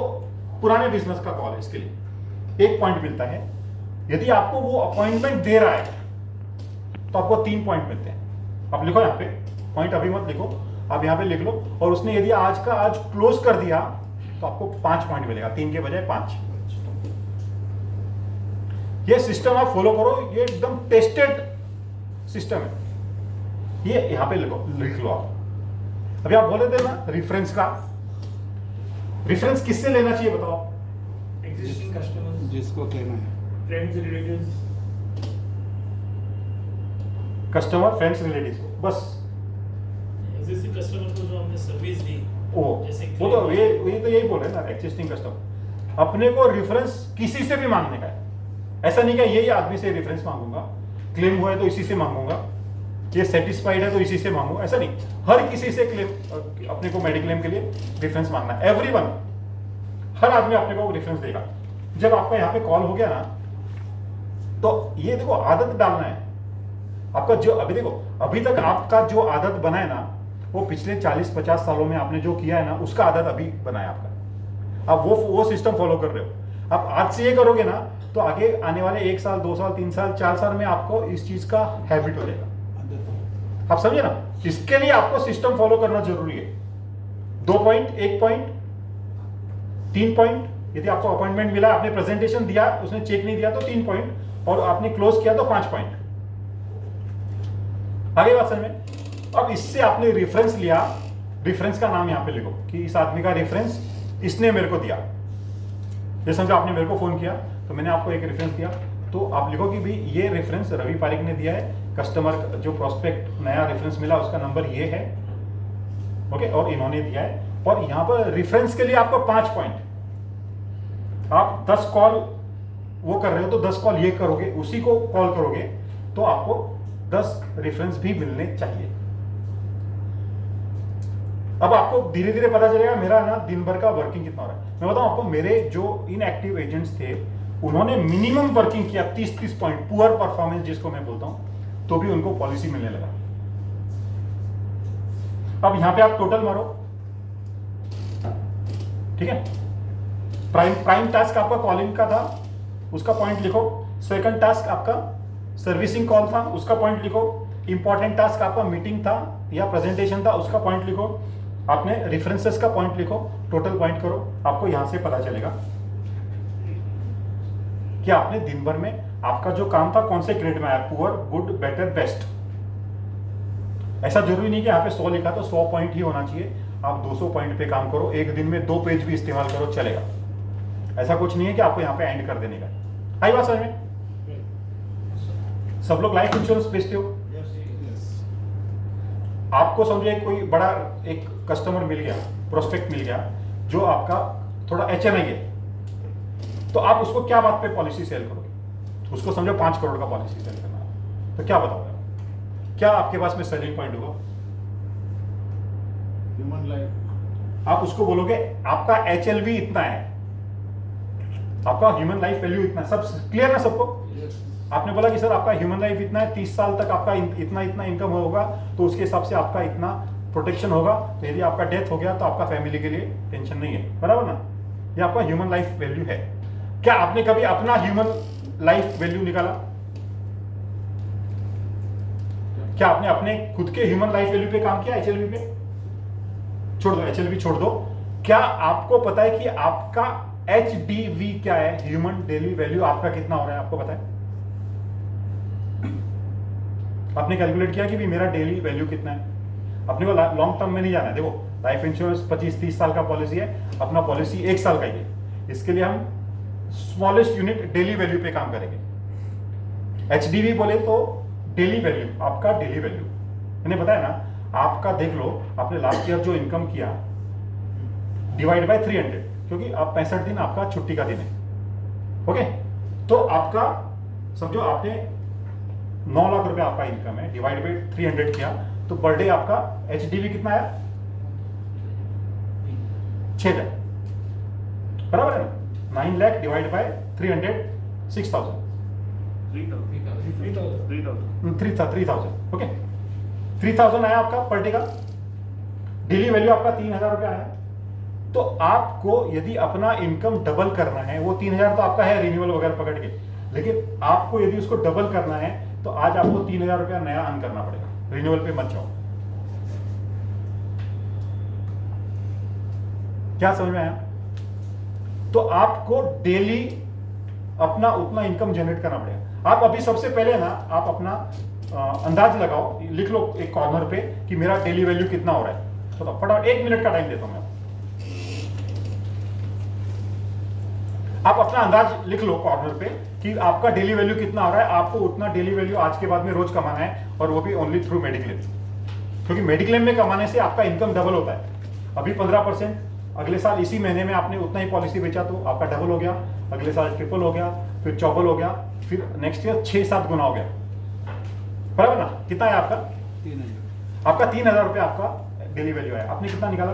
पुराने बिजनेस का कॉल है, इसके लिए 1 पॉइंट मिलता है। यदि आपको वो अपॉइंटमेंट दे रहा है तो आपको 3 पॉइंट मिलते हैं। आप लिखो यहाँ पे, पॉइंट अभी मत लिखो, आप यहाँ पे लिख लो। और उसने यदि आज का आज क्लोज कर दिया तो आपको 5 पॉइंट मिलेगा, 3 के बजाय 5। ये सिस्टम आप फॉलो करो, ये एकदम टेस्टेड सिस्टम है। ये यहां पे लिख लो आप। अभी आप बोले थे ना रेफरेंस का, रेफरेंस किससे लेना चाहिए बताओ? एग्जिस्टिंग कस्टमर्स, जिसको कहना है, friends, relatives, customer, friends, relatives, बस। एग्जिस्टिंग कस्टमर को जो हमने सर्विस दी, जैसे वो तो ये तो यही बोल रहे हैं ना, एक्सिस्टिंग कस्टमर। अपने को रेफरेंस किसी से भी मांगने का है, ऐसा नहीं कि यही आदमी से रेफरेंस मांगूंगा, क्लेम हुआ है तो इसी से मांगूंगा, ये सेटिस्फाइड है तो इसी से मांगूंगा, ऐसा नहीं। हर किसी से क्लेम, अपने को मेडिक्लेम के लिए रेफरेंस मांगना है। एवरीवन, हर आदमी अपने को रेफरेंस देगा। जब आपका यहाँ पे कॉल हो गया ना, तो ये देखो आदत डालना है आपका। जो अभी देखो, अभी तक आपका जो आदत बना है ना, वो पिछले 40-50 सालों में आपने जो किया है ना, उसका आदत अभी बना है आपका। आप वो सिस्टम फॉलो कर रहे हो। आप आज से ये करोगे ना, तो आगे आने वाले 1 साल, 2 साल, 3 साल, 4 साल में आपको इस चीज का हैबिट हो जाएगा। आप समझे ना? इसके लिए आपको सिस्टम फॉलो करना जरूरी है। 2 पॉइंट, 1 पॉइंट, 3 पॉइंट। यदि आपको अपॉइंटमेंट मिला, आपने प्रेजेंटेशन दिया, उसने चेक नहीं दिया तो 3 पॉइंट, और आपने क्लोज किया तो 5 पॉइंट। आगे बात समझ में? अब इससे आपने रेफरेंस लिया, रेफरेंस का नाम यहां पे लिखो कि इस आदमी का रेफरेंस इसने मेरे को दिया। जैसे समझो आपने मेरे को फोन किया तो मैंने आपको एक रेफरेंस दिया, तो आप लिखो कि भाई ये रेफरेंस रवि पारिक ने दिया है, कस्टमर जो प्रोस्पेक्ट नया रेफरेंस मिला उसका नंबर ये है, ओके, और इन्होंने दिया है। और यहां पर रेफरेंस के लिए आपको 5 पॉइंट। आप 10 कॉल वो कर रहे हो तो 10 कॉल ये करोगे, उसी को कॉल करोगे तो आपको 10 रेफरेंस भी मिलने चाहिए। अब आपको धीरे धीरे पता चलेगा मेरा ना दिन भर का वर्किंग कितना हो रहा है। मैं बताऊं आपको, मेरे जो इनएक्टिव एजेंट्स थे उन्होंने मिनिमम वर्किंग किया 30-30 पॉइंट, पुअर परफॉर्मेंस जिसको मैं बोलता हूं, तो भी उनको पॉलिसी मिलने लगा। अब यहां पे आप टोटल मारो, ठीक है। प्राइम टास्क आपका कॉलिंग का था, उसका पॉइंट लिखो। सेकंड टास्क आपका सर्विसिंग कॉल था, उसका पॉइंट लिखो। इंपॉर्टेंट टास्क आपका मीटिंग था या प्रेजेंटेशन था, उसका पॉइंट लिखो। आपने रेफरेंसेस का पॉइंट लिखो, टोटल पॉइंट करो। आपको यहां से पता चलेगा कि आपने दिन भर में आपका जो काम था कौन से ग्रेड में आया, पुअर, गुड, बेटर, बेस्ट। ऐसा जरूरी नहीं कि यहाँ पे 100 लिखा तो 100 पॉइंट ही होना चाहिए, आप 200 पॉइंट पे काम करो, एक दिन में 2 पेज भी इस्तेमाल करो चलेगा। ऐसा कुछ नहीं है कि आपको यहाँ पे एंड कर देने का। आई बात समझ में? सब लोग लाइफ इंश्योरेंस बेचते हो, आपको समझो एक कोई बड़ा एक कस्टमर मिल गया, प्रोस्पेक्ट मिल गया जो आपका थोड़ा HNI है, तो आप उसको क्या बात पे पॉलिसी सेल करोगे? उसको समझो 5 करोड़ का पॉलिसी सेल करना है, तो क्या बताओगे? क्या आपके पास में सेलिंग पॉइंट होगा? Human life. आप उसको बोलोगे आपका HLV इतना है, आपका ह्यूमन लाइफ वैल्यू इतना है, सब क्लियर ना सबको? आपने बोला कि सर आपका ह्यूमन लाइफ इतना है, 30 साल तक आपका इतना इतना इनकम होगा, तो उसके हिसाब से आपका इतना प्रोटेक्शन होगा, तो यदि आपका डेथ हो गया तो आपका फैमिली के लिए टेंशन नहीं है, बराबर ना? ये आपका ह्यूमन लाइफ वैल्यू है। क्या आपने कभी अपना ह्यूमन लाइफ वैल्यू निकाला? क्या आपने अपने खुद के ह्यूमन लाइफ वैल्यू पे काम किया? HLV पे छोड़ दो, HLV छोड़ दो। क्या आपको पता है कि आपका HDV क्या है, ह्यूमन डेली वैल्यू आपका कितना हो रहा है? आपको पता है? आपने कैलकुलेट किया कि भी मेरा डेली वैल्यू कितना है? अपने को लॉन्ग टर्म में नहीं जाना है। देखो लाइफ इंश्योरेंस 25-30 साल का पॉलिसी है, अपना पॉलिसी 1 साल का ही है, इसके लिए हम स्मॉलेस्ट यूनिट डेली वैल्यू पे काम करेंगे। HDV बोले तो डेली वैल्यू, आपका डेली वैल्यू मैंने बताया ना, आपका देख लो आपने लास्ट ईयर जो इनकम किया डिवाइड बाय 300, क्योंकि आप 65 दिन आपका छुट्टी का दिन है, ओके? तो आपका समझो आपने 9 लाख रुपए आपका इनकम है, डिवाइड बाय 300 किया, तो पर डे आपका HDV कितना आया? 6000, बराबर है ना? 9 लाख डिवाइड बाय 300, 6000, 3000, ओके? 3000 आया आपका पर डे का, डेली वैल्यू आपका 3000 रुपए आया। तो आपको यदि अपना इनकम डबल करना है, वो 3000 तो आपका है रिन्यूअल वगैरह पकड़ के, लेकिन आपको यदि उसको डबल करना है तो आज आपको 3000 रुपया नया अर्न करना पड़ेगा, रिन्यूअल पे मत जाओ। क्या समझ में आया? तो आपको डेली अपना उतना इनकम जनरेट करना पड़ेगा। आप अभी सबसे पहले ना आप अपना अंदाज लगाओ, लिख लो एक कॉर्नर पे कि मेरा डेली वैल्यू कितना हो रहा है। तो फटाफट 1 मिनट का टाइम देता हूं मैं, आप अपना अंदाज लिख लो कॉर्नर पे कि आपका डेली वैल्यू कितना आ रहा है। आपको उतना डेली वैल्यू आज के बाद में रोज कमाना है, और वो भी ओनली थ्रू मेडिक्लेम, क्योंकि मेडिक्लेम में कमाने से आपका इनकम डबल होता है। अभी 15%, अगले साल इसी महीने में आपने उतना ही पॉलिसी बेचा तो आपका डबल हो गया, अगले साल ट्रिपल हो गया, फिर चौबल हो गया, फिर नेक्स्ट ईयर 6-7 गुना हो गया, बराबर ना? कितना है आपका? 3000। आपका 3000 रुपये आपका डेली वैल्यू है। आपने कितना निकाला?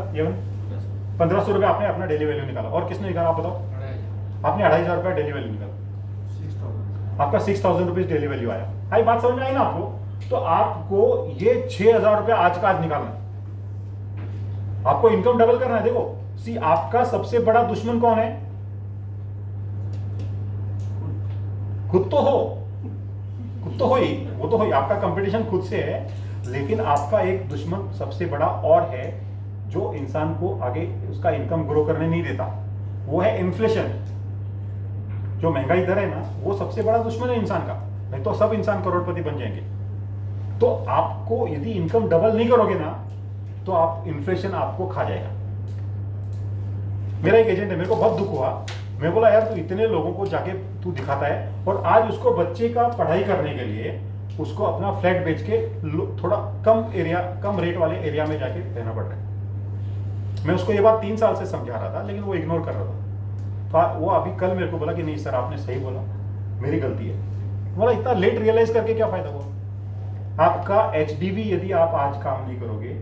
1500 रुपये आपने अपना डेली वैल्यू निकाला। और किसने निकाला आप बताओ? आपने 2500 रुपया डेली वैल्यू निकाला, 6000। आपका 6000 रुपीज डेली वैल्यू आया। आई बात समझ में आई ना आपको? तो आपको ये 6000 रुपया आज का आज निकालना है, आपको इनकम डबल करना है। देखो सी, आपका सबसे बड़ा दुश्मन कौन है? खुद तो हो, खुद तो हो ही, वो तो हो ही, आपका कंपटीशन खुद से है, लेकिन आपका एक दुश्मन सबसे बड़ा और है जो इंसान को आगे उसका इनकम ग्रो करने नहीं देता, वो है इन्फ्लेशन। जो महंगाई दर है ना, वो सबसे बड़ा दुश्मन है इंसान का, नहीं तो सब इंसान करोड़पति बन जाएंगे। तो आपको यदि इनकम डबल नहीं करोगे ना, तो आप इन्फ्लेशन आपको खा जाएगा। मेरा एक एजेंट है, मेरे को बहुत दुख हुआ, मैं बोला यार तू इतने लोगों को जाके तू दिखाता है, और आज उसको बच्चे का पढ़ाई करने के लिए उसको अपना फ्लैट बेच के थोड़ा कम रेट वाले एरिया में जाके रहना पड़ रहा है। मैं उसको ये बात 3 साल से समझा रहा था, लेकिन वो इग्नोर कर रहा था। तो वो अभी कल मेरे को बोला कि नहीं सर आपने सही बोला, मेरी गलती है। बोला इतना लेट रियलाइज करके क्या फायदा हुआ? आपका HDV यदि आप आज काम नहीं करोगे,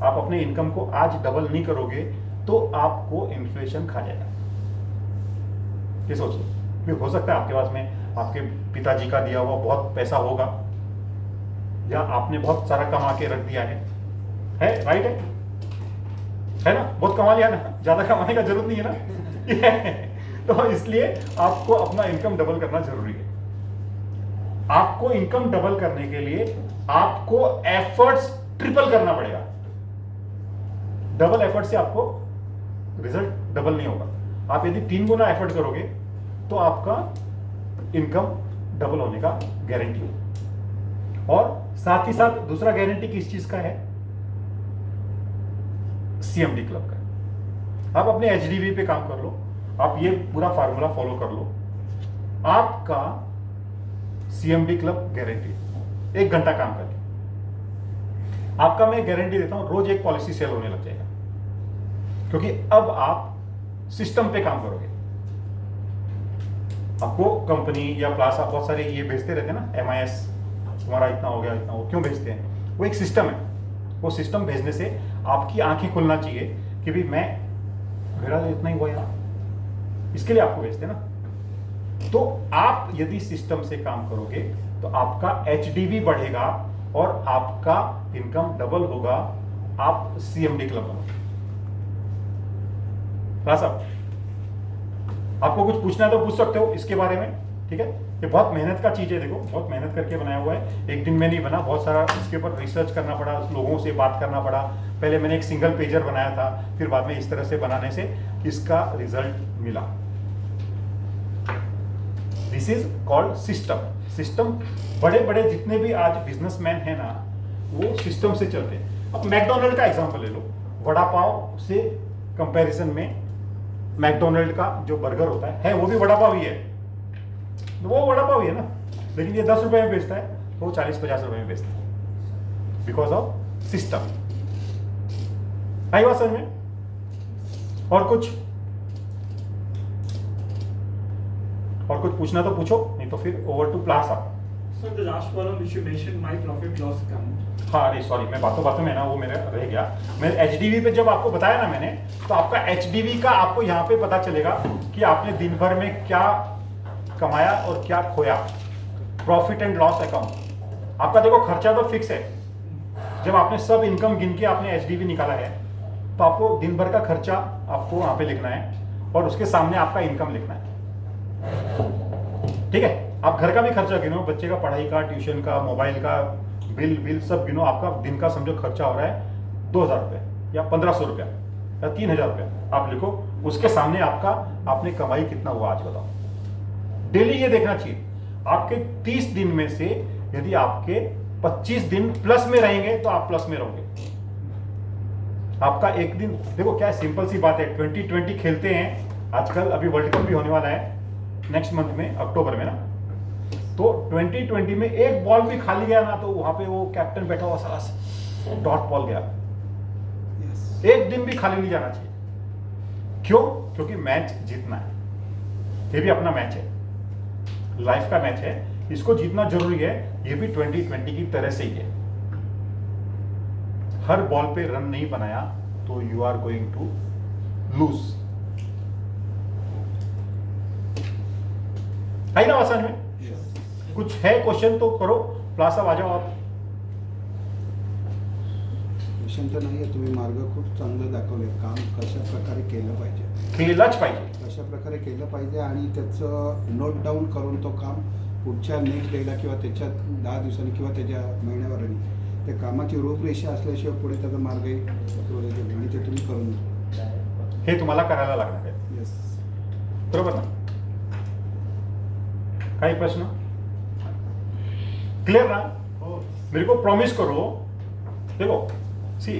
आप अपने इनकम को आज डबल नहीं करोगे, तो आपको इन्फ्लेशन खा जाएगा। ये सोचिए, फिर हो सकता है आपके पास में आपके पिताजी का दिया हुआ बहुत पैसा होगा, या आपने बहुत सारा कमा के रख दिया है राइट है ना? बहुत कमा लिया ना, ज्यादा कमाने का जरूरत नहीं है ना। तो इसलिए आपको अपना इनकम डबल करना जरूरी है। आपको इनकम डबल करने के लिए आपको एफर्ट्स ट्रिपल करना पड़ेगा। डबल एफर्ट से आपको रिजल्ट डबल नहीं होगा। आप यदि 3 गुना एफर्ट करोगे तो आपका इनकम डबल होने का गारंटी। और साथ ही साथ दूसरा गारंटी किस चीज का है? सीएमडी क्लब का। आप अपने एचडीवी पे काम कर लो, आप ये पूरा फार्मूला फॉलो कर लो, आपका सीएमडी क्लब गारंटी 1 घंटा काम करके आपका मैं गारंटी देता हूं रोज एक पॉलिसी सेल होने लग जाएगा, क्योंकि अब आप सिस्टम पे काम करोगे। आपको कंपनी या प्लासा बहुत सारे ये भेजते रहते हैं ना, एमआईएस तुम्हारा इतना हो गया इतना हो, क्यों भेजते हैं? वो एक सिस्टम है। वो सिस्टम भेजने से आपकी आंखें खुलना चाहिए कि भाई मेरा तो इतना ही हुआ यार, इसके लिए आपको भेजते हैं ना। तो आप यदि सिस्टम से काम करोगे तो आपका एचडीवी बढ़ेगा और आपका इनकम डबल होगा, आप सीएमडी क्लब बनोगे। साहब आपको कुछ पूछना है तो पूछ सकते हो इसके बारे में, ठीक है? ये बहुत मेहनत का चीज है, देखो बहुत मेहनत करके बनाया हुआ है, एक दिन में नहीं बना, बहुत सारा इसके ऊपर रिसर्च करना पड़ा, लोगों से बात करना पड़ा। पहले मैंने एक सिंगल पेजर बनाया था, फिर बाद में इस तरह से बनाने से इसका रिजल्ट मिला। This is called system. System बड़े बड़े जितने भी आज बिजनेसमैन है ना, वो सिस्टम से चलते हैं। अब मैकडोनल्ड का एग्जांपल ले लो, वड़ा पाव से कंपैरिजन में मैकडोनल्ड का जो बर्गर होता है वो भी वड़ा पाव ही है, वो वड़ा पाव ही है ना, लेकिन ये 10 रुपए में बेचता है, तो वो 40-50 रुपए में बेचता है, बिकॉज ऑफ सिस्टम। आई बात समझ में? और कुछ पूछना तो पूछो, नहीं तो फिर over to Plaza. So the last column which you mentioned, my profit loss account. हाँ अरे सॉरी, मैं बातों में ना वो मेरा रह गया। मैं एचडीवी पे जब आपको बताया ना मैंने, तो आपका एचडीवी का आपको यहाँ पे पता चलेगा कि आपने दिन भर में क्या कमाया और क्या खोया। प्रॉफिट एंड लॉस अकाउंट आपका देखो, खर्चा तो फिक्स है। जब आपने सब इनकम गिन के आपने एचडीवी निकाला है, तो आपको दिन भर का खर्चा आपको वहां पे लिखना है और उसके सामने आपका इनकम लिखना है, ठीक है? आप घर का भी खर्चा गिनो, बच्चे का पढ़ाई का, ट्यूशन का, मोबाइल का बिल सब गिनो। आपका दिन का समझो खर्चा हो रहा है 2000 रुपये या 1500 रुपया या 3000 रुपया, आप लिखो। उसके सामने आपने कमाई कितना हुआ आज बताओ। डेली ये देखना चाहिए। आपके 30 दिन में से यदि आपके 25 दिन प्लस में रहेंगे तो आप प्लस में रहोगे। आपका एक दिन देखो क्या सिंपल सी बात है, 2020 खेलते हैं आजकल, अभी वर्ल्ड कप भी होने वाला है नेक्स्ट मंथ में, अक्टूबर में ना। तो 2020 में एक बॉल भी खाली गया ना, तो वहां पे वो कैप्टन बैठा हुआ सारा डॉट बॉल गया। एक दिन भी खाली नहीं जाना चाहिए। क्यों? क्योंकि मैच जीतना है, ये भी अपना मैच है, लाइफ का मैच है, इसको जीतना जरूरी है। ये भी 2020 की तरह से ही है। हर बॉल पे रन नहीं बनाया तो you are going to lose. है ना आसान में? कुछ है क्वेश्चन तो करो, प्लास आ जाओ आप। क्वेश्चन तर नाही आहे, तुम्ही मार्ग खूप चांगलं दाखवले, काम कशा प्रकारे केलं पाहिजे, केलंच पाहिजे, कशा प्रकारे केलं पाहिजे आणि त्याचं नोट डाऊन करून तो काम पुढच्या नेक्स्ट डेला किंवा त्याच्या 10 दिवसांनी किंवा त्याच्या महिन्याभराने त्या कामाची रूपरेषा असल्याशिवाय पुढे त्याचा मार्गही आणि ते तुम्ही करून हे तुम्हाला करायला लागणार आहे। येस बरोबर ना? काही प्रश्न? क्लियर ना? मेरे को प्रॉमिस करो, देखो सी